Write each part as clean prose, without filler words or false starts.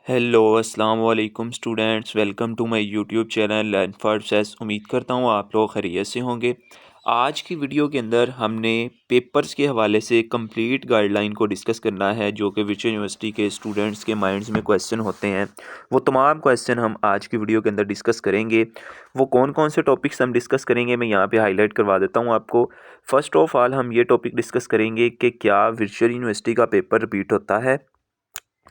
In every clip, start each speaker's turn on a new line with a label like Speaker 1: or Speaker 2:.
Speaker 1: Hello अस्सलाम वालेकुम students, welcome to my YouTube channel learn for success. उम्मीद करता हूँ आप लोग खैरियत से होंगे। आज की वीडियो के अंदर हमने पेपर्स के हवाले से कंप्लीट गाइडलाइन को डिस्कस करना है, जो कि विच यूनिवर्सिटी के स्टूडेंट्स के माइंड्स में क्वेश्चन होते हैं। वो तमाम क्वेश्चन हम आज की वीडियो के अंदर डिस्कस करेंगे। वो कौन कौन से टॉपिक्स हम डिस्कस करेंगे, मैं यहाँ पे हाईलाइट करवा देता हूँ आपको। फ़र्स्ट ऑफ़ ऑल हम ये टॉपिक डिस्कस करेंगे कि क्या वर्चुअल यूनिवर्सिटी का पेपर रिपीट होता है।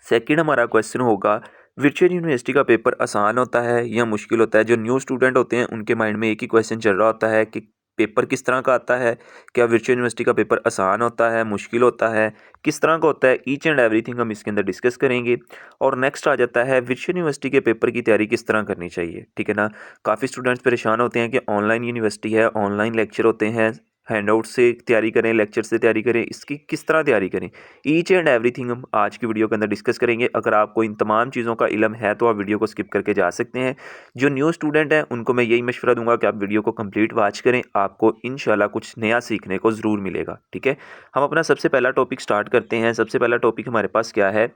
Speaker 1: सेकंड हमारा क्वेश्चन होगा, वर्चुअल यूनिवर्सिटी का पेपर आसान होता है या मुश्किल होता है। जो न्यू स्टूडेंट होते हैं उनके माइंड में एक ही क्वेश्चन चल रहा होता है कि पेपर किस तरह का आता है, क्या वर्चुअल यूनिवर्सिटी का पेपर आसान होता है, मुश्किल होता है, किस तरह का होता है। ईच एंड एवरीथिंग हम इसके अंदर डिस्कस करेंगे। और नेक्स्ट आ जाता है वर्चुअल यूनिवर्सिटी के पेपर की तैयारी किस तरह करनी चाहिए। ठीक है ना। काफ़ी स्टूडेंट्स परेशान होते हैं कि ऑनलाइन यूनिवर्सिटी है, ऑनलाइन लेक्चर होते हैं, हैंडआउट से तैयारी करें, लेक्चर से तैयारी करें, इसकी किस तरह तैयारी करें। ईच एंड एवरीथिंग हम आज की वीडियो के अंदर डिस्कस करेंगे। अगर आपको इन तमाम चीज़ों का इल्म है तो आप वीडियो को स्किप करके जा सकते हैं। जो न्यू स्टूडेंट हैं उनको मैं यही मशवरा दूंगा कि आप वीडियो को कंप्लीट वॉच करें, आपको इंशाल्लाह कुछ नया सीखने को ज़रूर मिलेगा। ठीक है। हम अपना सबसे पहला टॉपिक स्टार्ट करते हैं। सबसे पहला टॉपिक हमारे पास क्या है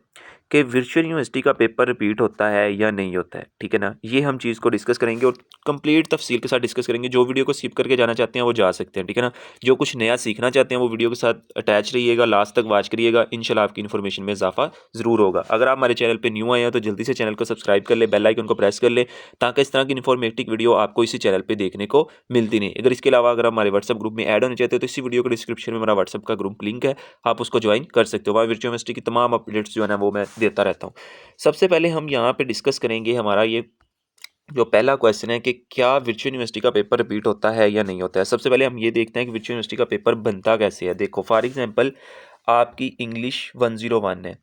Speaker 1: कि वर्चुअल यूनिवर्सिटी का पेपर रिपीट होता है या नहीं होता है। ठीक है ना। ये हम चीज़ को डिस्कस करेंगे और कंप्लीट तफसील के साथ डिस्कस करेंगे। जो वीडियो को स्किप करके जाना चाहते हैं वो जा सकते हैं। ठीक है ना। जो कुछ नया सीखना चाहते हैं वो वीडियो के साथ अटैच रहिएगा, लास्ट तक वॉच करिएगा। इंशाल्लाह आपकी इन्फॉर्मेशन में इजाफा ज़रूर होगा। अगर आप हमारे चैनल पे न्यू आए हैं तो जल्दी से चैनल को सब्सक्राइब कर ले, बेल आइकन को प्रेस कर ले, ताकि इस तरह की इन्फॉर्मेटिव वीडियो आपको इसी चैनल पे देखने को मिलती नहीं। अगर इसके अलावा अगर आप हमारे व्हाट्सअप ग्रुप में ऐड होने चाहते हो तो इसी वीडियो के डिस्क्रिप्शन में हमारा व्हाट्सअप का ग्रुप लिंक है, आप उसको ज्वाइन कर सकते हो। वहाँ वर्चुअल यूनिवर्सिटी की तमाम अपडेट्स जो है ना वो मैं देता रहता हूँ। सबसे पहले हम यहाँ पे डिस्कस करेंगे हमारा ये जो पहला क्वेश्चन है कि क्या वर्चुअल यूनिवर्सिटी का पेपर रिपीट होता है या नहीं होता है। सबसे पहले हम ये देखते हैं कि वर्चुअल यूनिवर्सिटी का पेपर बनता कैसे है। देखो फॉर एग्जांपल आपकी इंग्लिश 101 है।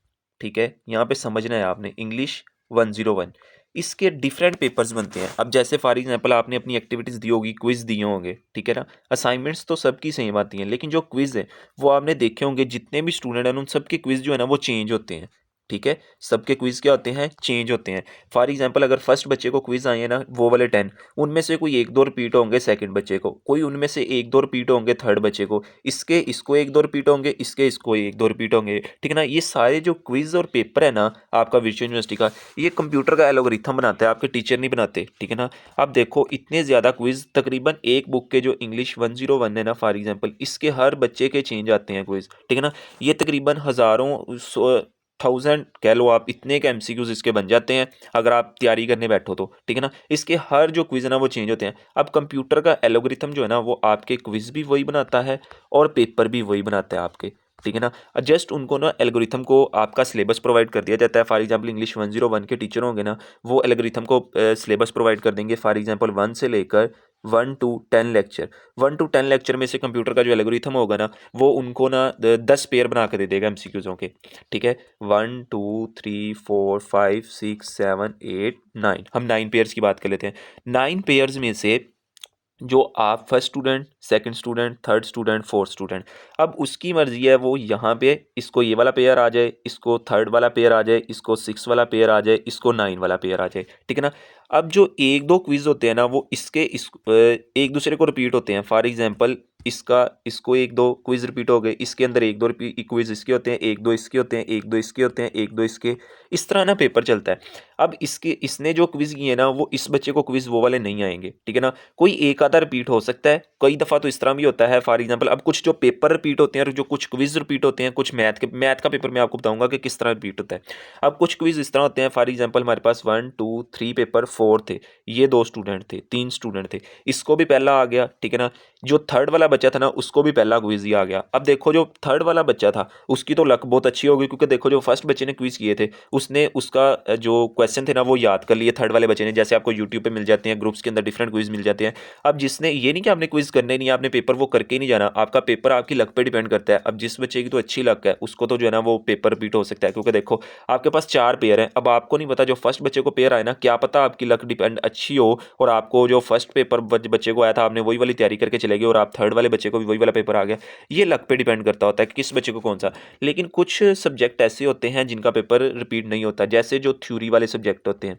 Speaker 1: ठीक है। यहाँ पे समझना है आपने, इंग्लिश 101 इसके डिफरेंट पेपर्स बनते हैं। अब जैसे फॉर एग्जांपल आपने अपनी एक्टिविटीज़ दी होगी, क्विज दिए होंगे। ठीक है ना। असाइनमेंट्स तो सबकी सेम आती हैं, लेकिन जो क्विज है वो आपने देखे होंगे, जितने भी स्टूडेंट हैं उन सबके क्विज जो है ना वो चेंज होते हैं। ठीक है। सबके क्विज क्या होते हैं, चेंज होते हैं। फॉर एग्जांपल अगर फर्स्ट बच्चे को क्विज आए हैं ना वो वाले 10, उनमें से कोई एक दो रिपीट होंगे सेकंड बच्चे को, कोई उनमें से एक दो रिपीट होंगे थर्ड बच्चे को, इसके इसको एक दो रिपीट होंगे, इसके इसको एक दो रिपीट होंगे। ठीक है ना। ये सारे जो क्विज और पेपर है ना आपका वर्चुअल यूनिवर्सिटी का, ये कंप्यूटर का एल्गोरिथम बनाता है, आपके टीचर नहीं बनाते। ठीक है ना। अब देखो इतने ज़्यादा क्विज, तकरीबन एक बुक के जो इंग्लिश 101 है ना फॉर एग्जाम्पल, इसके हर बच्चे के चेंज आते हैं क्विज। ठीक है ना। ये तकरीबन हज़ारों थाउजेंड कह लो आप, इतने के एमसीक्यूज इसके बन जाते हैं अगर आप तैयारी करने बैठो तो। ठीक है ना। इसके हर जो क्विज है ना वो चेंज होते हैं। अब कंप्यूटर का एल्गोरिथम जो है ना वो आपके क्विज भी वही बनाता है और पेपर भी वही बनाता है आपके। ठीक है ना। जस्ट उनको ना एल्गोरिथम को आपका सिलेबस प्रोवाइड कर दिया जाता है। फॉर एग्जांपल इंग्लिश 101 के टीचर होंगे ना, वो एल्गोरिथम को सिलेबस प्रोवाइड कर देंगे। फॉर एग्जांपल 1 से लेकर 1 to 10 लेक्चर, 1 to 10 लेक्चर में से कंप्यूटर का जो एल्गोरिथम होगा ना वो उनको ना 10 पेयर बना कर दे देगा एमसीक्यूज़ों के। ठीक है। 1 2 3 4 5 6 7 8 9, हम 9 पेयर्स की बात कर लेते हैं। 9 पेयर्स में से जो आप first student, second student, third student, fourth student, अब उसकी मर्जी है वो यहाँ पे इसको ये वाला पेयर आ जाए, इसको थर्ड वाला पेयर आ जाए, इसको 6 वाला पेयर आ जाए, इसको 9 वाला पेयर आ जाए। ठीक है ना। अब जो एक दो क्विज होते हैं ना वो एक दूसरे को रिपीट होते हैं। फॉर एग्जांपल इसको एक दो क्विज रिपीट हो गए, इसके अंदर एक दो क्विज इसके होते हैं, एक दो इसके होते हैं, एक दो इसके होते हैं, एक दो इसके, इस तरह ना पेपर चलता है। अब इसने जो क्विज किए ना वो इस बच्चे को क्विज वो वाले नहीं आएंगे। ठीक है ना। कोई एक आधा रिपीट हो सकता है, कई दफ़ा तो इस तरह भी होता है। फॉर एग्जांपल अब कुछ जो पेपर रिपीट होते हैं और जो कुछ क्विज रिपीट होते हैं, कुछ मैथ का पेपर मैं आपको बताऊंगा कि किस तरह रिपीट होता है। अब कुछ क्विज इस तरह होते हैं, फॉर एग्जांपल हमारे पास 1 2 3 पेपर 4 थे, ये 2 स्टूडेंट थे, 3 स्टूडेंट थे, इसको भी पहला आ गया। ठीक है ना। जो थर्ड वाला बच्चा था ना उसको भी पहला क्विज ही आ गया। अब देखो जो थर्ड वाला बच्चा था उसकी तो लक बहुत अच्छी होगी, क्योंकि देखो जो फर्स्ट बच्चे ने क्विज किए थे उसने उसका जो क्वेश्चन थे ना वो याद कर लिए थर्ड वाले बच्चे ने। जैसे आपको यूट्यूब पे मिल जाते हैं, ग्रुप्स के अंदर डिफरेंट क्विज मिल जाते हैं। अब जिसने ये नहीं कि आपने क्विज करने नहीं है, आपने पेपर वो करके ही नहीं जाना, आपका पेपर आपकी लक पे डिपेंड करता है। अब जिस बच्चे की तो अच्छी लक है उसको तो जो है ना वो पेपर रिपीट हो सकता है, क्योंकि देखो आपके पास 4 पेयर हैं। अब आपको नहीं पता जो फर्स्ट बच्चे को पेयर आए ना, क्या पता आपकी लक डिपेंड अच्छी हो और आपको जो फर्स्ट पेपर बच्चे को आया था आपने वही वाली तैयारी करके चले गए और आप थर्ड वाले बच्चे को भी वही वाला पेपर आ गया। ये लक पे डिपेंड करता होता है कि किस बच्चे को कौन सा। लेकिन कुछ सब्जेक्ट ऐसे होते हैं जिनका पेपर रिपीट नहीं होता, जैसे जो थ्योरी वाले सब्जेक्ट होते हैं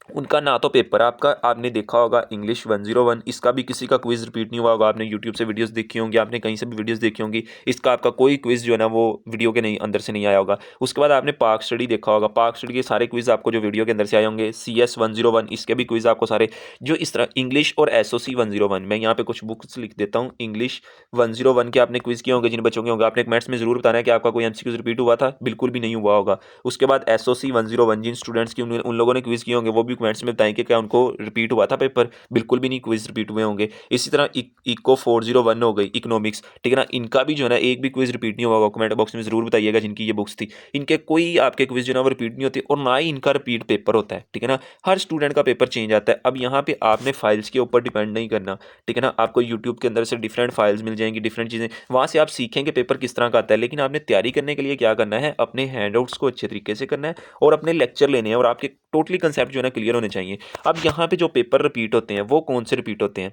Speaker 1: उनका ना तो पेपर आपका आपने देखा होगा इंग्लिश 101, इसका भी किसी का क्विज़ रिपीट नहीं हुआ होगा। आपने यूट्यूब से वीडियोस देखी होंगी, आपने कहीं से भी वीडियोस देखी होंगी, इसका आपका कोई क्विज़ जो है ना वो वीडियो के नहीं अंदर से नहीं आया होगा। उसके बाद आपने पाक स्टडी देखा होगा, पाक स्टडी के सारे क्विज़ आपको जो वीडियो के अंदर से आए होंगे। CS 101 इसके भी क्विज़ आपको सारे जो इस तरह इंग्लिश और SOC 101, मैं यहाँ पे कुछ बुक्स लिख देता हूँ। इंग्लिश 101 के आपने क्विज़ किए होंगे, जिन बच्चों के होंगे। आपने कमेंट्स में ज़रूर बताना है कि आपका कोई MCQ रिपीट हुआ था, बिल्कुल भी नहीं हुआ होगा। उसके बाद SOC 101 जिन स्टूडेंट्स की उन लोगों ने क्विज़ किए होंगे वो भी कमेंट्स में बताएं कि क्या उनको रिपीट हुआ था पेपर, बिल्कुल भी नहीं क्विज़ रिपीट हुए होंगे। इसी तरह इको 401 हो गई, इकोनॉमिक्स, ठीक है ना, इनका भी जो है ना एक भी क्विज़ रिपीट नहीं होगा। कमेंट बॉक्स में ज़रूर बताइएगा जिनकी ये बुक्स थी, इनके कोई आपके क्विज़ जो है ना वो रिपीट नहीं होती और ना ही इनका रिपीट पेपर होता है, ठीक है ना। हर स्टूडेंट का पेपर चेंज आता है। अब यहाँ पे आपने फाइल्स के ऊपर डिपेंड नहीं करना, ठीक है ना। आपको यूट्यूब के अंदर से डिफरेंट फाइल्स मिल जाएंगी, डिफरेंट चीज़ें, वहाँ से आप सीखेंगे पेपर किस तरह का आता है। लेकिन आपने तैयारी करने के लिए क्या करना है, अपने हैंडआउट्स को अच्छे तरीके से करना है और अपने लेक्चर लेने हैं और आपके टोटली कंसेप्ट जो है ना क्लियर होने चाहिए। अब यहाँ पे जो पेपर रिपीट होते हैं वो कौन से रिपीट होते हैं,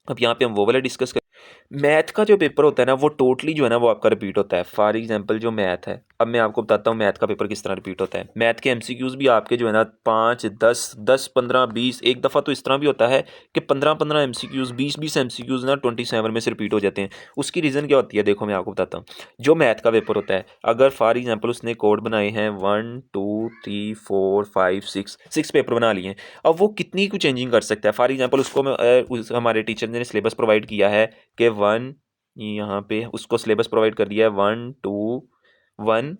Speaker 1: अब यहाँ पे हम वो वाला डिस्कस करें। मैथ का जो पेपर होता है ना वो टोटली जो है ना वो आपका रिपीट होता है। फॉर एग्जांपल जो मैथ है, अब मैं आपको बताता हूँ मैथ का पेपर किस तरह रिपीट होता है। मैथ के MCQs भी आपके जो है ना 5, 10, 10, 15, 20, एक दफ़ा तो इस तरह भी होता है कि 15 MCQs, 20 MCQs ना 27 में से रिपीट हो जाते हैं। उसकी रीज़न क्या होती है, देखो मैं आपको बताता हूँ। जो मैथ का पेपर होता है, अगर फॉर एग्जाम्पल उसने कोड बनाए हैं 1, 2, 3, 4, 5, 6 पेपर बना लिए हैं, अब वो कितनी कुछ चेंजिंग कर सकता है। फॉर एग्जाम्पल उसको हमारे टीचर ने सिलेबस प्रोवाइड किया है कि 1, यहाँ पे उसको सिलेबस प्रोवाइड कर दिया है 1, 2, 1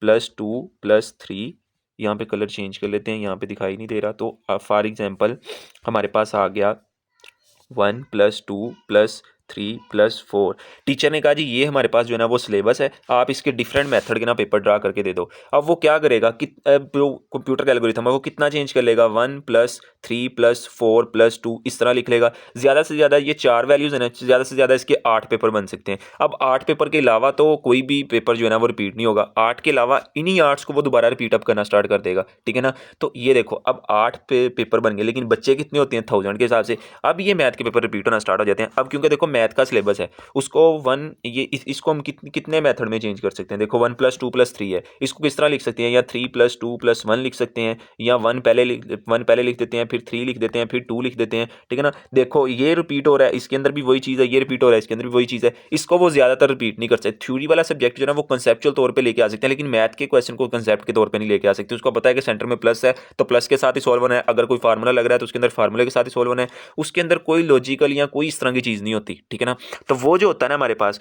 Speaker 1: + 2 + 3, यहाँ पे कलर चेंज कर लेते हैं, यहाँ पे दिखाई नहीं दे रहा। तो फॉर एग्जांपल हमारे पास आ गया 1 + 2 + 3 + 4। टीचर ने कहा जी ये हमारे पास जो है ना वो सिलेबस है, आप इसके डिफरेंट मेथड के ना पेपर ड्रा करके दे दो। अब वो क्या करेगा कि जो कंप्यूटर का एल्गोरिथम है वो कितना चेंज कर लेगा, 1 + 3 + 4 + 2 इस तरह लिख लेगा। ज़्यादा से ज़्यादा ये 4 वैल्यूज़ है ना, ज़्यादा से ज़्यादा इसके 8 पेपर बन सकते हैं। अब 8 पेपर के अलावा तो कोई भी पेपर जो है ना वो रिपीट नहीं होगा। 8 के अलावा इन्हीं 8 को वो दोबारा रिपीट अप करना स्टार्ट कर देगा, ठीक है ना। तो ये देखो अब 8 पेपर बन गए, लेकिन बच्चे कितने होते हैं 1000 के हिसाब से। अब ये मैथ के पेपर रिपीट होना स्टार्ट हो जाते हैं। अब क्योंकि देखो मैथ का सिलेबस है, उसको इसको हम कितने मेथड में चेंज कर सकते हैं। देखो 1 + 2 + 3 है, इसको किस तरह लिख सकते हैं, या 3 + 2 + 1 लिख सकते हैं, या 1 पहले लिख देते हैं, फिर 3 लिख देते हैं, फिर 2 लिख देते हैं, ठीक है ना। देखो ये रिपीट हो रहा है, इसके अंदर भी वही चीज़ है, ये रिपीट हो रहा है, इसके अंदर भी वही चीज़ है। इसको वो ज़्यादातर रिपीट नहीं कर सकते। थ्योरी वाला सब्जेक्ट जो है ना वो कंसेप्चुअल तौर पर लेके आ सकते हैं, लेकिन मैथ के क्वेश्चन को कंसेप्ट के तौर पर नहीं लेके आ सकते। उसको पता है कि सेंटर में प्लस है तो प्लस के साथ ही सॉल्व होना है, अगर कोई फार्मूला लग रहा है तो उसके अंदर फार्मूले के साथ ही सॉल्व होना है। उसके अंदर कोई लॉजिकल या कोई इस तरह की चीज़ नहीं होती, ठीक है ना। तो वो जो होता है ना हमारे पास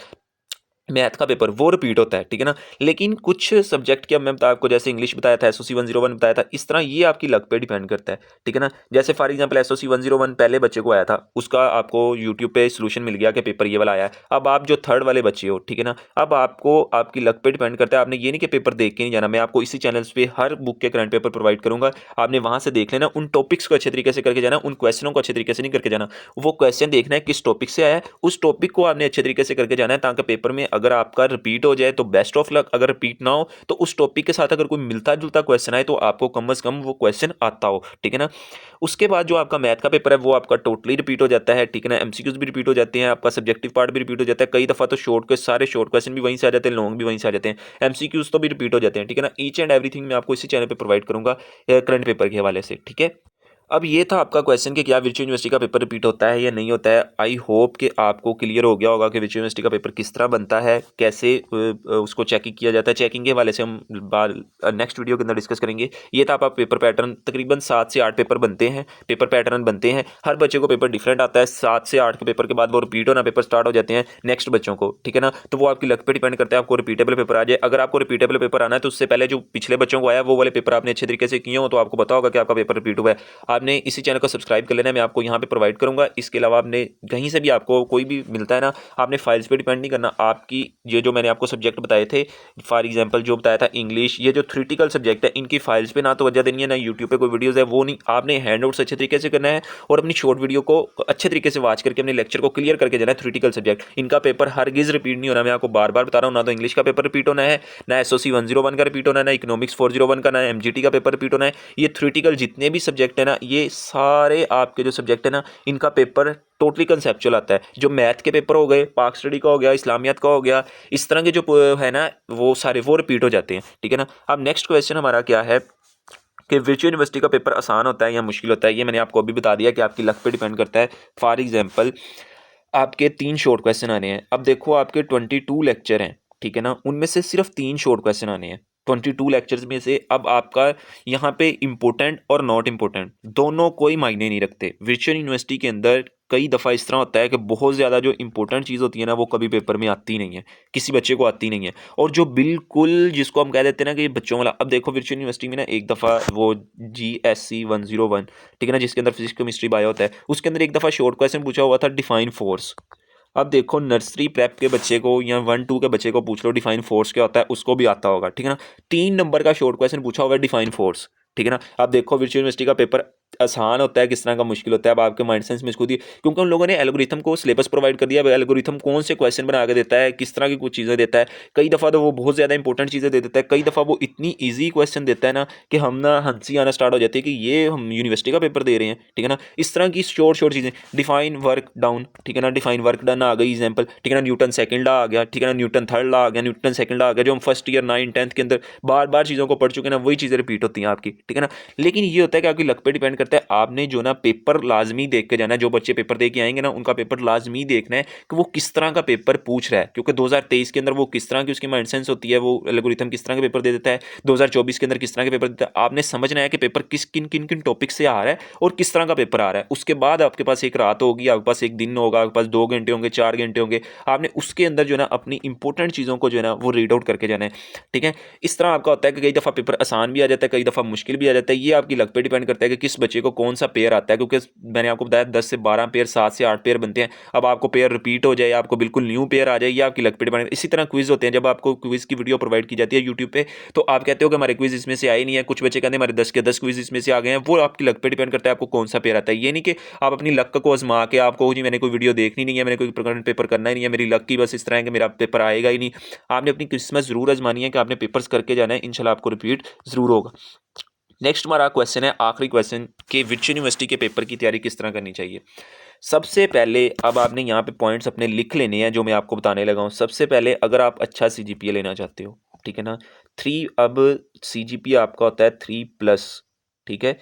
Speaker 1: मैथ का पेपर वो रिपीट होता है, ठीक है ना। लेकिन कुछ सब्जेक्ट के अब मैं आपको जैसे इंग्लिश बताया था, SOC 101 बताया था, इस तरह ये आपकी लक पे डिपेंड करता है, ठीक है ना। जैसे फॉर एग्जांपल SOC 101 पहले बच्चे को आया था, उसका आपको यूट्यूब पे सोल्यूशन मिल गया कि पेपर ये वाला आया है। अब आप जो थर्ड वाले बच्चे हो, ठीक है ना, अब आपको आपकी लक पे डिपेंड करता है। आपने ये नहीं कि पेपर देख के नहीं जाना, मैं आपको इसी चैनल्स पे हर बुक के करंट पेपर प्रोवाइड करूंगा, आपने वहां से देख लेना, उन टॉपिक्स को अच्छे तरीके से करके जाना, उन क्वेश्चनों को अच्छे तरीके से नहीं करके जाना। वो क्वेश्चन देखना है किस टॉपिक से आया है, उस टॉपिक को आपने अच्छे तरीके से करके जाना है, ताकि पेपर में अगर आपका रिपीट हो जाए तो बेस्ट ऑफ लक, अगर रिपीट ना हो तो उस टॉपिक के साथ अगर कोई मिलता जुलता क्वेश्चन आए तो आपको कम से कम वो क्वेश्चन आता हो, ठीक है ना। उसके बाद जो आपका मैथ का पेपर है वो आपका टोटली रिपीट हो जाता है, ठीक है ना। MCQs भी रिपीट हो जाते हैं, आपका सब्जेक्टिव पार्ट भी रिपीट हो जाता है। कई दफ़ा तो सारे शॉर्ट क्वेश्चन भी वहीं से आ जाते हैं, लॉन्ग भी वहीं से आ जाते हैं। MCQs तो भी रिपीट हो जाते हैं, ठीक है ना। ईच एंड एवरीथिंग मैं आपको इसी चैनल पर प्रोवाइड करूंगा करंट पेपर के हवाले से, ठीक है। अब ये था आपका क्वेश्चन कि क्या वर्चुअल यूनिवर्सिटी का पेपर रिपीट होता है या नहीं होता है। आई होप कि आपको क्लियर हो गया होगा कि वर्चुअल यूनिवर्सिटी का पेपर किस तरह बनता है, कैसे उसको चेकिंग किया जाता है। चेकिंग के हवाले से हम नेक्स्ट वीडियो के अंदर डिस्कस करेंगे। ये था आपका पेपर पैटर्न, तकरीबन 7 से 8 पेपर बनते हैं, पेपर पैटर्न बनते हैं। हर बच्चे को पेपर डिफरेंट आता है। 7 से 8 के पेपर के बाद वो रिपीट होना पेपर स्टार्ट हो जाते हैं नेक्स्ट बच्चों को, ठीक है ना। तो वो आपकी लक पे डिपेंड करता है, आपको रिपीटेबल पेपर आ जाए। अगर आपको रिपीटेबल पेपर आना है तो उससे पहले जो पिछले बच्चों को आया वो वाले पेपर आपने अच्छे तरीके से किए हो तो आपको पता होगा कि आपका पेपर रिपीट हुआ है। आपने इसी चैनल को सब्सक्राइब कर लेना है, मैं आपको यहाँ पे प्रोवाइड करूंगा। इसके अलावा आपने कहीं से भी आपको कोई भी मिलता है ना, आपने फाइल्स पे डिपेंड नहीं करना। आपकी ये जो मैंने आपको सब्जेक्ट बताए थे, फॉर एग्जांपल जो बताया था इंग्लिश, ये जो थ्योरेटिकल सब्जेक्ट है, इनकी फाइल्स पे ना तो वजह देनी है, ना यूट्यूब पे कोई वीडियोज़ है, वो नहीं। आपने हैंड आउट्स अच्छे तरीके से करना है और अपनी शॉर्ट वीडियो को अच्छे तरीके से वॉच करके अपने लेक्चर को क्लियर करके जाना है। थ्योरेटिकल सब्जेक्ट इनका पेपर हरगिज़ रिपीट नहीं होना, मैं आपको बार बार बता रहा हूँ। ना तो इंग्लिश का पेपर रिपीट होना है, ना SOC 101 का रिपीट होना है, ना इकोनॉमिक्स 401 का, ना MGT का पेपर रिपीट होना है। ये थ्योरेटिकल जितने भी सब्जेक्ट है ना, ये सारे आपके जो सब्जेक्ट है ना, इनका पेपर टोटली कंसेप्चुअल आता है। जो मैथ के पेपर हो गए, पाक स्टडी का हो गया, इस्लामियात का हो गया, इस तरह के जो है ना वो सारे वो रिपीट हो जाते हैं, ठीक है ना। अब नेक्स्ट क्वेश्चन हमारा क्या है कि वर्चुअल यूनिवर्सिटी का पेपर आसान होता है या मुश्किल होता है, ये मैंने आपको अभी बता दिया कि आपकी लक पे डिपेंड करता है। फॉर एग्जांपल आपके 3 शॉर्ट क्वेश्चन आने हैं। अब देखो आपके 22 लेक्चर हैं, ठीक है ना, उनमें से सिर्फ 3 शॉर्ट क्वेश्चन आने हैं 22 लेक्चर्स में से। अब आपका यहाँ पे इम्पोर्टेंट और नॉट इम्पोर्टेंट दोनों कोई मायने नहीं रखते। वर्चुअल यूनिवर्सिटी के अंदर कई दफ़ा इस तरह होता है कि बहुत ज़्यादा जो इंपॉर्टेंट चीज़ होती है ना वो कभी पेपर में आती नहीं है, किसी बच्चे को आती नहीं है। और जो बिल्कुल जिसको हम कह देते हैं ना कि ये बच्चों वाला, अब देखो वर्चुअल यूनिवर्सिटी में ना एक दफ़ा वो GSC 101, ठीक है ना, जिसके अंदर फिजिक्स केमिस्ट्री बायो होता है, उसके अंदर एक दफ़ा शॉर्ट क्वेश्चन पूछा हुआ था डिफाइन फोर्स। अब देखो नर्सरी प्रेप के बच्चे को या 1-2 के बच्चे को पूछ लो डिफाइन फोर्स क्या होता है, उसको भी आता होगा, ठीक है ना। 3 नंबर का शॉर्ट क्वेश्चन पूछा हुआ है डिफाइन फोर्स, ठीक है ना। अब देखो वर्चुअल यूनिवर्सिटी का पेपर आसान होता है किस तरह का मुश्किल होता है, अब आपके माइंड सेंस में इसको दिए, क्योंकि उन लोगों ने एल्गोरिथम को सिलेबस प्रोवाइड कर दिया। एल्गोरिथम कौन से क्वेश्चन बना के देता है, किस तरह की कुछ चीज़ें देता है। कई दफ़ा तो वो बहुत ज़्यादा इंपॉर्टेंट चीज़ें दे देता है, कई दफ़ा वो इतनी ईजी क्वेश्चन देता है ना कि हम ना हंसी आना स्टार्ट हो जाती है कि ये हम यूनिवर्सिटी का पेपर दे रहे हैं, ठीक है ना। इस तरह की शॉर्ट चीज़ें, डिफाइन वर्क डाउन, ठीक है ना, डिफाइन वर्क डन आ गई एग्जाम्पल, ठीक है ना, न्यूटन सेकंड लॉ आ गया, ठीक है ना, न्यूटन थर्ड लॉ आ गया, न्यूटन सेकंड लॉ आ गया, जो हम फर्स्ट ईयर 9th-10th के अंदर बार बार चीज़ों को पढ़ चुके हैं ना, वही चीज़ें रिपीट होती हैं आपकी, ठीक है ना। लेकिन ये होता है कि आपकी लक पे डिपेंड करता है। आपने जो ना पेपर लाजमी देख के जाना है, जो बच्चे पेपर दे के आएंगे ना उनका पेपर लाजमी देखना है कि वो किस तरह का पेपर पूछ रहा है, क्योंकि 2023 के अंदर वो किस तरह की उसकी माइंड सेंस होती है, वो एल्गोरिथम किस तरह के पेपर दे देता है, 2024 के अंदर किस तरह के पेपर देता है। आपने समझना है कि पेपर किन किन टॉपिक से आ रहा है और किस तरह का पेपर आ रहा है। उसके बाद आपके पास एक रात होगी, आपके पास एक दिन होगा, आपके पास 2 घंटे होंगे, 4 घंटे होंगे, आपने उसके अंदर जो है ना अपनी इंपॉर्टेंट चीज़ों को जो है ना वो रीड आउट करके जाना है, ठीक है। इस तरह आपका होता है कि कई दफ़ा पेपर आसान भी आ जाता है, कई दफ़ा मुश्किल भी आ जाता है। ये आपकी लक पे डिपेंड करता है कि किस बच्चे को कौन सा पेयर आता है, क्योंकि मैंने आपको बताया 10 से 12 पेयर, 7 से 8 पेयर बनते हैं। अब आपको पेयर रिपीट हो जाए, आपको बिल्कुल न्यू पेयर आ जाए, ये आपकी लक पे डिपेंड। इसी तरह क्विज होते हैं, जब आपको क्विज की वीडियो प्रोवाइड की जाती है यूट्यूब पे, तो आप कहते हो कि हमारे क्विज इसमें से आए नहीं है, कुछ बच्चे कहते हैं हमारे 10 के 10 क्विज इसमें से आ गए हैं। वो आपकी लक पे डिपेंड करता है आपको कौन सा पेयर आता है। ये नहीं कि आप अपनी लक को आजमा के आपको जी मैंने कोई वीडियो देखनी नहीं है, मैंने कोई करंट पेपर करना ही नहीं है, मेरी लक की बस इस तरह है कि मेरा पेपर आएगा ही नहीं। आपने अपनी किस्मत जरूर आजमानी है कि आपने पेपर्स करके जाना है, इंशाल्लाह आपको रिपीट जरूर होगा। नेक्स्ट हमारा क्वेश्चन है, आखिरी क्वेश्चन, कि वर्चुअल यूनिवर्सिटी के पेपर की तैयारी किस तरह करनी चाहिए। सबसे पहले अब आपने यहाँ पे पॉइंट्स अपने लिख लेने हैं जो मैं आपको बताने लगा हूँ। सबसे पहले अगर आप अच्छा CGPA लेना चाहते हो, ठीक है ना, 3, अब CGPA आपका होता है 3+, ठीक है।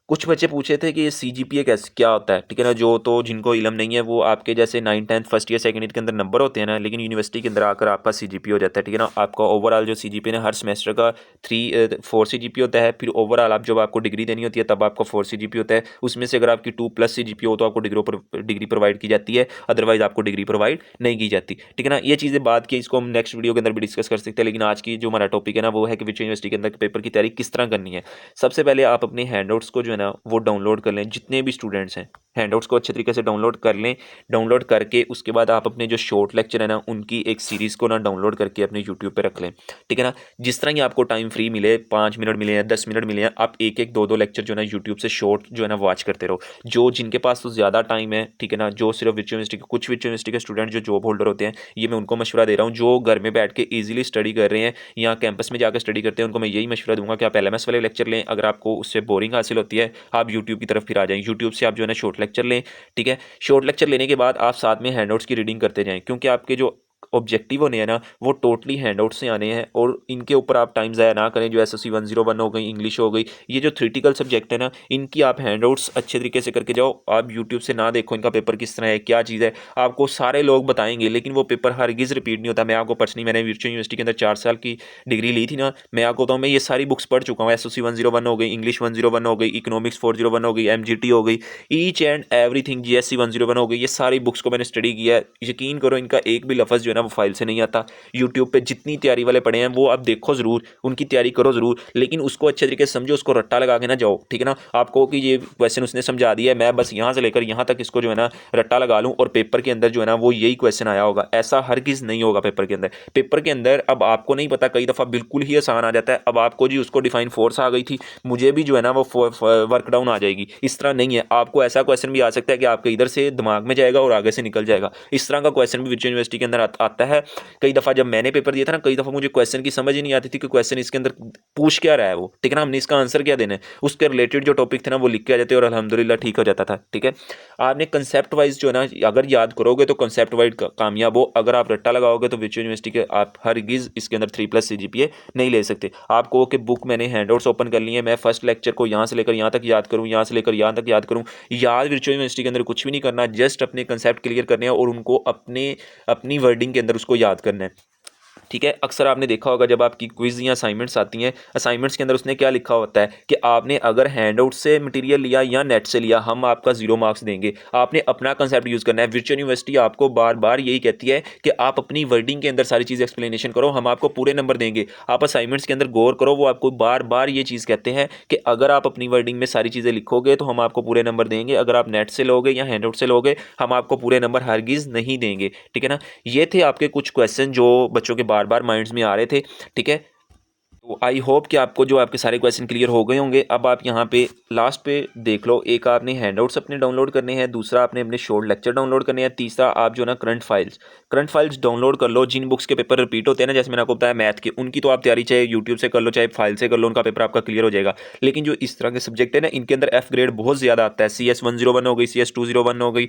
Speaker 1: कुछ बच्चे पूछे थे कि ये CGPA कैसे क्या होता है, ठीक है ना, जो तो जिनको इल्म नहीं है वो आपके जैसे 9th-10th first year second year के अंदर नंबर होते हैं ना, लेकिन यूनिवर्सिटी के अंदर आकर आपका CGPA हो जाता है, ठीक है ना। आपका ओवरऑल जो CGPA ना हर सेमेस्टर का 4 CGPA होता है, फिर ओवरऑल आप जब आपको डिग्री देनी होती है तब आपका 4 CGPA होता है। उसमें से अगर आपकी 2+ CGPA हो तो आपको डिग्री प्रोवाइड की जाती है, अदरवाइज आपको डिग्री प्रोवाइड नहीं की जाती, ठीक है ना। ये चीज़ें बात की, इसको हम नेक्स्ट वीडियो के अंदर भी डिस्कस कर सकते हैं, लेकिन आज की जो हमारा टॉपिक है ना वो है कि वर्चुअल यूनिवर्सिटी के अंदर पेपर की तैयारी किस तरह करनी है। सबसे पहले आप अपने हैंडआउट्स को जो है ना वो डाउनलोड कर लें, जितने भी स्टूडेंट्स हैं हैंडआउट्स को अच्छे तरीके से डाउनलोड कर लें। डाउनलोड करके उसके बाद आप अपने जो शॉर्ट लेक्चर है ना उनकी एक सीरीज़ को ना डाउनलोड करके अपने यूट्यूब पे रख लें, ठीक है ना। जिस तरह ही आपको टाइम फ्री मिले, 5 मिनट मिले हैं, 10 मिनट मिले हैं, आप एक एक 2-2 लेक्चर जो है ना यूट्यूब से शॉर्ट जो है ना वॉच करते रहो। जो जिनके पास तो ज़्यादा टाइम है, ठीक है ना, जो सिर्फ वर्चुअल यूनिवर्सिटी के कुछ वर्चुअल यूनिवर्सिटी के स्टूडेंट जो जॉब होल्डर होते हैं, ये मैं उनको मशवरा दे रहा हूँ। जो घर में बैठ के ईजिली स्टडी कर रहे हैं या कैंपस में जाकर स्टडी करते हैं, उनको मैं यही मशवरा दूंगा कि आप LMS वाले लेक्चर लें। अगर आपको उससे बोरिंग हासिल होती है आप यूट्यूब की तरफ फिर आ जाएं, यूट्यूब से आप जो है ना शॉर्ट लेक्चर लें, ठीक है। शॉर्ट लेक्चर लेने के बाद आप साथ में हैंडआउट्स की रीडिंग करते जाएं, क्योंकि आपके जो ऑब्जेक्टिव होने हैं ना वो टोटली हैंडआउट से आने हैं, और इनके ऊपर आप टाइम ज़ाया ना करें। जो SSC 101 हो गई, इंग्लिश हो गई, ये जो थ्योरेटिकल सब्जेक्ट है ना इनकी आप हैंडआउट्स अच्छे तरीके से करके जाओ। आप यूट्यूब से ना देखो इनका पेपर किस तरह है, क्या चीज़ है, आपको सारे लोग बताएंगे, लेकिन वो पेपर हरगिज़ रिपीट नहीं होता। मैं आपको पर्सनली, मैंने वर्चुअल यूनिवर्सिटी के अंदर 4 साल की डिग्री ली थी ना, मैं आपको बताऊँ मैं ये सारी बुक्स पढ़ चुका हूँ। SSC 101 हो गई, इंग्लिश 101 हो गई, इकोनॉमिक्स 401 हो गई, MGT हो गई, ईच एंड एवरीथिंग, GSC 101 हो गई, ये सारी बुक्स को मैंने स्टडी किया है। यकीन करो इनका एक भी लफ्ज़ जो है ना वो फाइल से नहीं आता। यूट्यूब पे जितनी तैयारी वाले पढ़े हैं वो आप देखो ज़रूर, उनकी तैयारी करो ज़रूर, लेकिन उसको अच्छे तरीके से समझो, उसको रट्टा लगा के ना जाओ, ठीक है ना। आपको कि ये क्वेश्चन उसने समझा दिया है, मैं बस यहाँ से लेकर यहाँ तक इसको जो है ना रट्टा लगा लूँ और पेपर के अंदर जो है ना वो यही क्वेश्चन आया होगा, ऐसा हरगिज़ नहीं होगा पेपर के अंदर। पेपर के अंदर अब आपको नहीं पता, कई दफ़ा बिल्कुल ही आसान आ जाता है। अब आपको जी उसको डिफाइन फोर्स आ गई थी, मुझे भी जो है ना वो वर्क डाउन आ जाएगी, इस तरह नहीं है। आपको ऐसा क्वेश्चन भी आ सकता है कि आपके इधर से दिमाग में जाएगा और आगे से निकल जाएगा। इस तरह का क्वेश्चन भी वर्चुअल यूनिवर्सिटी के अंदर आता है। कई दफ़ा जब मैंने पेपर दिया था ना, कई दफ़ा मुझे क्वेश्चन की समझ ही नहीं आती थी कि क्वेश्चन इसके अंदर पूछ क्या रहा है वो, ठीक है ना, हमने इसका आंसर क्या देना है, उसके रिलेटेड जो टॉपिक थे ना वो लिख के आ जाते और अल्हम्दुलिल्लाह ठीक हो जाता था, ठीक है। आपने कंसेप्ट वाइज जो है ना अगर याद करोगे तो कंसेप्ट वाइज कामयाब हो, अगर आप रट्टा लगाओगे तो विच यूनिवर्सिटी के आप हरगिज़ इसके अंदर 3+ CGPA नहीं ले सकते। आपको कि बुक मैंने हैंडआउट्स ओपन कर ली है, मैं फर्स्ट लेक्चर को यहाँ से लेकर यहाँ तक याद करूँ, यहाँ से लेकर यहाँ तक याद करूँ, याद वर्चुअल यूनिवर्सिटी के अंदर कुछ भी नहीं करना, जस्ट अपने कंसेप्ट क्लियर करने हैं और उनको अपनी वर्डिंग के अंदर उसको याद करना है, ठीक है। अक्सर आपने देखा होगा जब आपकी क्विज या असाइनमेंट्स आती हैं, असाइनमेंट्स के अंदर उसने क्या लिखा होता है कि आपने अगर हैंडआउट से मटेरियल लिया या नेट से लिया, हम आपका 0 मार्क्स देंगे, आपने अपना कंसेप्ट यूज़ करना है। वर्चुअल यूनिवर्सिटी आपको बार बार यही कहती है कि आप अपनी वर्डिंग के अंदर सारी चीज़ एक्सप्लेनेशन करो, हम आपको पूरे नंबर देंगे। आप असाइनमेंट्स के अंदर गौर करो, वो आपको बार बार ये चीज़ कहते हैं कि अगर आप अपनी वर्डिंग में सारी चीज़ें लिखोगे तो हम आपको पूरे नंबर देंगे, अगर आप नेट से लोगे या हैंडआउट से लोगे हम आपको पूरे नंबर हरगिज़ नहीं देंगे, ठीक है ना। ये थे आपके कुछ क्वेश्चन जो बच्चों के बार बार माइंड्स में आ रहे थे, ठीक है। तो आई होप कि आपको जो आपके सारे क्वेश्चन क्लियर हो गए होंगे। अब आप यहाँ पे लास्ट पे देख लो, एक आपने हैंडआउट्स अपने डाउनलोड करने हैं, दूसरा आपने अपने शॉर्ट लेक्चर डाउनलोड करने हैं, तीसरा आप जो ना करंट फाइल्स डाउनलोड कर लो। जिन बुक्स के पेपर रिपीट होते हैं ना, जैसे मैंने आपको बताया मैथ के, उनकी तो आप तैयारी चाहे यूट्यूब से कर लो चाहे फाइल से कर लो, उनका पेपर आपका क्लियर हो जाएगा। लेकिन जो इस तरह के सब्जेक्ट है ना, इनके अंदर F ग्रेड बहुत ज़्यादा आता है। CS 101 हो गई, CS 201 हो गई,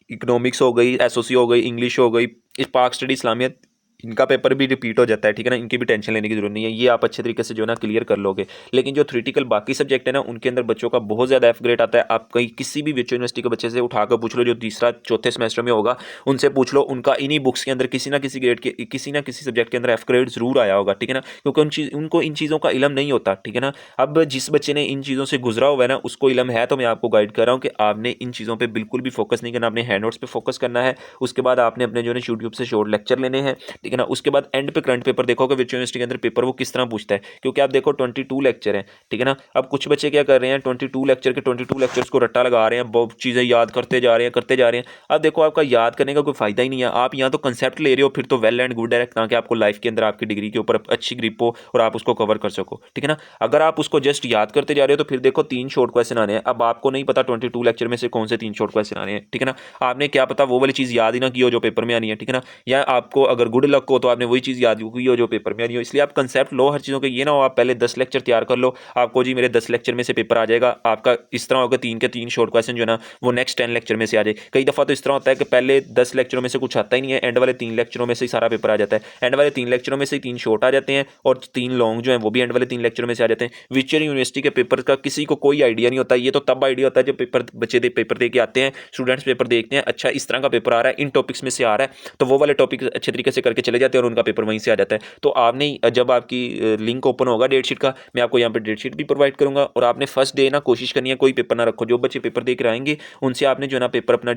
Speaker 1: इकोनॉमिक्स हो गई, SOC हो गई, इंग्लिश हो गई, स्पार्क स्टडी इस्लामियत, इनका पेपर भी रिपीट हो जाता है, ठीक है ना। इनकी भी टेंशन लेने की जरूरत नहीं है, ये आप अच्छे तरीके से जो है ना क्लियर कर लोगे। लेकिन जो थ्योरेटिकल बाकी सब्जेक्ट है ना, उनके अंदर बच्चों का बहुत ज़्यादा F ग्रेड आता है। आप कहीं किसी भी विच यूनिवर्सिटी के बच्चे से उठाकर पूछ लो जो तीसरा चौथे सेमेस्टर में होगा, उनसे पूछ लो, उनका इन्हीं बुक्स के अंदर किसी ना किसी ग्रेड के किसी ना किसी सब्जेक्ट के अंदर F ग्रेड जरूर आया होगा, ठीक है ना, क्योंकि उनको इन चीज़ों का इलम नहीं होता, ठीक है ना। अब जिस बच्चे ने इन चीज़ों से गुजरा हुआ है ना, उसको इलम है, तो मैं आपको गाइड कर रहा हूँ कि आपने इन चीज़ों पर बिल्कुल भी फोकस नहीं करना, अपने हैंडनोट्स पर फोकस करना है। उसके बाद आपने अपने जो है यूट्यूब से शॉर्ट लेक्चर लेने हैं, ठीक है ना। उसके बाद एंड पे करंट पेपर देखो कि विच यूनिवर्सिटी के अंदर पेपर वो किस तरह पूछता है, क्योंकि आप देखो 22 लेक्चर हैं, ठीक है ना। अब कुछ बच्चे क्या कर रहे हैं, 22 लेक्चर के 22 लेक्चर्स को रट्टा लगा रहे हैं, बहुत चीज़ें याद करते जा रहे हैं। अब देखो आपका याद करने का कोई फायदा ही नहीं है। आप यहाँ तो कंसेप्ट ले रहे हो, फिर तो वेल एंड गुड है, ताकि आपको लाइफ के अंदर आपकी डिग्री के ऊपर अच्छी ग्रिप हो और आप उसको कवर कर सको, ठीक है ना। अगर आप उसको जस्ट याद करते जा रहे हो तो फिर देखो 3 शॉर्ट क्वेश्चन आने हैं। अब आपको नहीं पता 22 लेक्चर में से कौन से 3 शॉर्ट क्वेश्चन आने हैं, ठीक है ना। आपने क्या पता वो वाली चीज़ याद ही ना की हो जो पेपर में आनी है, ठीक है ना। या आपको अगर गुड लक हो तो आपने वही चीज़ याद की हो जो पेपर में आनी हो। इसलिए आप कंसेप्ट लो हर चीज़ों के, ये ना हो आप पहले 10 लेक्चर तैयार कर लो, आपको जी मेरे 10 लेक्चर में से पेपर आ जाएगा, आपका इस तरह होगा 3 के 3 शॉर्ट क्वेश्चन जो है ना वो नेक्स्ट 10 लेक्चर में से आ जाए। कई दफ़ा तो इस तरह होता है कि पहले 10 लेक्चरों में से कुछ आता ही नहीं है, एंड वाले 3 लेक्चरों में से ही सारा पेपर आ जाता है। एंड वाले 3 लेक्चरों में से 3 शॉर्ट आ जाते हैं और 3 लॉन्ग जो है वो भी एंड वाले 3 लेक्चरों में से आ जाते हैं। विक्टोरिया यूनिवर्सिटी के पेपर का किसी को कोई आइडिया नहीं होता। ये तो तब आइडिया होता है जब बच्चे पेपर दे के आते हैं, स्टूडेंट्स पेपर देखते हैं, अच्छा इस तरह का पेपर आ रहा है, इन टॉपिक्स में से आ रहा है, तो वो वाले टॉपिक अच्छे तरीके से करके चले जाते हैं और उनका पेपर वहीं से आ जाता है। तो आपने जब आपकी लिंक ओपन होगा डेटशीट का, मैं आपको यहाँ पे डेटशीट भी प्रोवाइड करूँगा, और आपने फर्स्ट डे ना कोशिश करनी है कोई पेपर ना रखो। जो बच्चे पेपर दे कर आएंगे उनसे आपने जो है ना पेपर अपना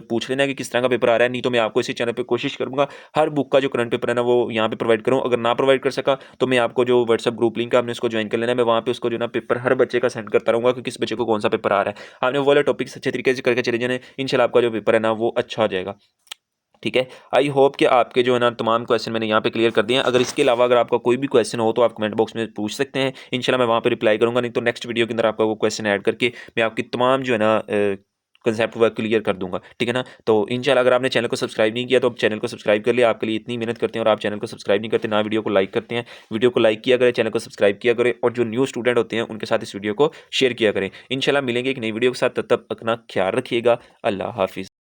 Speaker 1: पूछ लेना है कि किस तरह का पेपर आ रहा है। नहीं तो मैं आपको इसी चैनल पर कोशिश करूँगा हर बुक का जो करंट पेपर है ना वो यहाँ पे प्रोवाइड करूँ। अगर ना प्रोवाइड कर सका तो मैं आपको जो व्हाट्सअप ग्रुप लिंक है आपने उसको ज्वाइन कर लेना है, मैं वहाँ पे उसको जो ना पेपर हर बच्चे का सेंड करता रहूँगा कि किस बच्चे को कौन सा पेपर आ रहा है। आपने वो वाले टॉपिक्स अच्छे तरीके से करके चले जाने, इंशाल्लाह आपका जो पेपर है ना वो अच्छा हो जाएगा, ठीक है। आई होप कि आपके जो है ना तमाम क्वेश्चन मैंने यहाँ पे क्लियर कर दिए हैं। अगर इसके अलावा अगर आपका कोई भी क्वेश्चन हो तो आप कमेंट बॉक्स में पूछ सकते हैं, इंशाल्लाह मैं वहाँ पे रिप्लाई करूँगा। नहीं तो नेक्स्ट वीडियो के अंदर आपका वो क्वेश्चन ऐड करके मैं आपकी तमाम जो है ना कंसेप्ट वर्क क्लियर कर दूंगा, ठीक है ना। तो इंशाल्लाह अगर आपने चैनल को सब्सक्राइब नहीं किया तो आप चैनल को सब्सक्राइब कर लिया। आपके लिए इतनी मेहनत करते हैं और आप चैनल को सब्सक्राइब नहीं करते, ना वीडियो को लाइक करते हैं। वीडियो को लाइक किया करें, चैनल को सब्सक्राइब किया करें, और जो न्यू स्टूडेंट होते हैं उनके साथ इस वीडियो को शेयर किया करें। इंशाल्लाह मिलेंगे एक नई वीडियो के साथ, तब तक अपना ख्याल रखिएगा। अल्लाह हाफिज़।